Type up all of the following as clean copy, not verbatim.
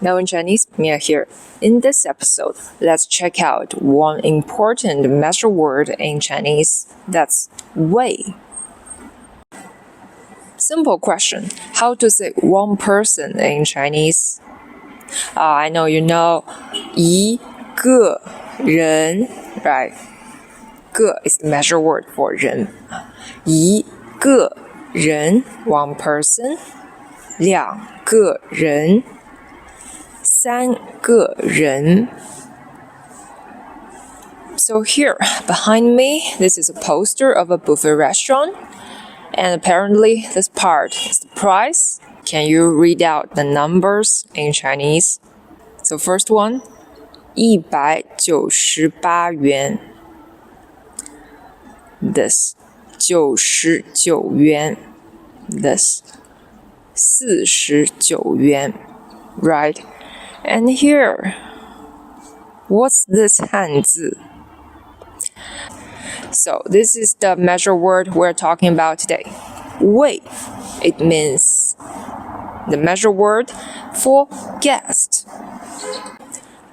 Now in Chinese, Mia here. In this episode, let's check out one important measure word in Chinese. That's 位. Simple question. How to say one person in Chinese? I know you know 一个人, right? 个 is the measure word for 人. 一个人 one person. 两个人三个人 So here, behind me, this is a poster of a buffet restaurant. And apparently, this part is the price. Can you read out the numbers in Chinese? So first one, 198元 This, 99元 This, 49元 Right? And here, what's this Hanzi? So this is the measure word we're talking about today. 位, it means the measure word for guest.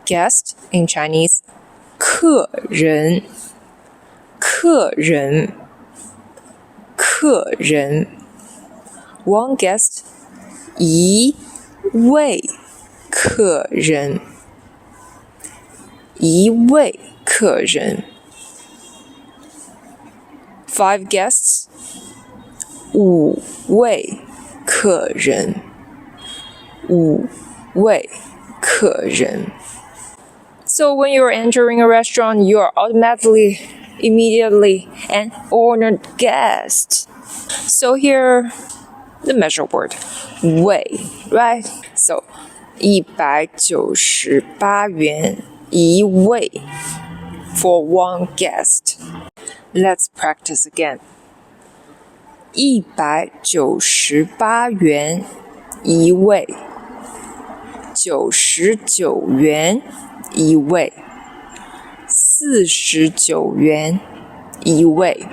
Guest in Chinese, 客人, 客人, 客人. One guest, 一位客人, 一位客人. 5 guests, 五位客人, 五位客人. So when you're entering a restaurant, you are immediately an honored guest. So here, the measure word, 位, right? So 198元一位 for one guest. Let's practice again. 198元一位 ,99元一位 ,49元一位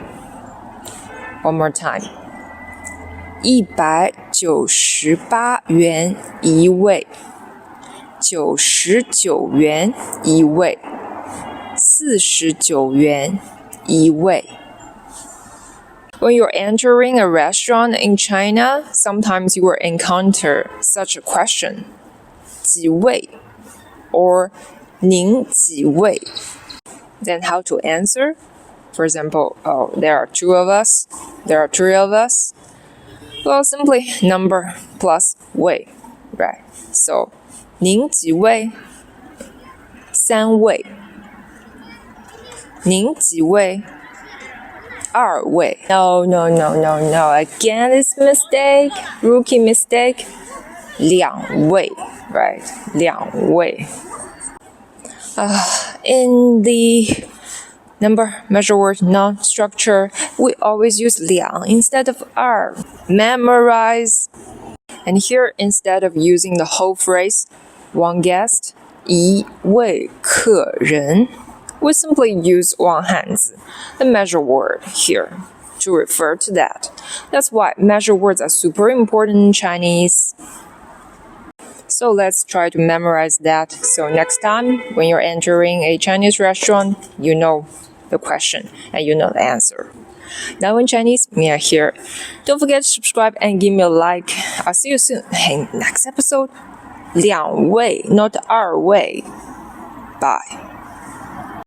One more time. 198元一位 ,99元一位 ,49元一位 When you're entering a restaurant in China, sometimes you will encounter such a question. 几位 or 您几位 Then how to answer? For example, there are 2 of us, there are 3 of us. Well, simply number plus 位, right? So, 您几位 3位您几位2位 No, again this mistake, rookie mistake 2位 right, 2位In the number measure word non-structure, we always use 2 instead of 2. Memorize. And here, instead of using the whole phrase, one guest, 一位客人, we simply use one Hanzi, the measure word here, to refer to that. That's why measure words are super important in Chinese. So let's try to memorize that. So next time, when you're entering a Chinese restaurant, you know the question and you know the answer. Now in Chinese, Mia here. Don't forget to subscribe and give me a like. I'll see you soon in next episode. 2位, not 2位. Bye.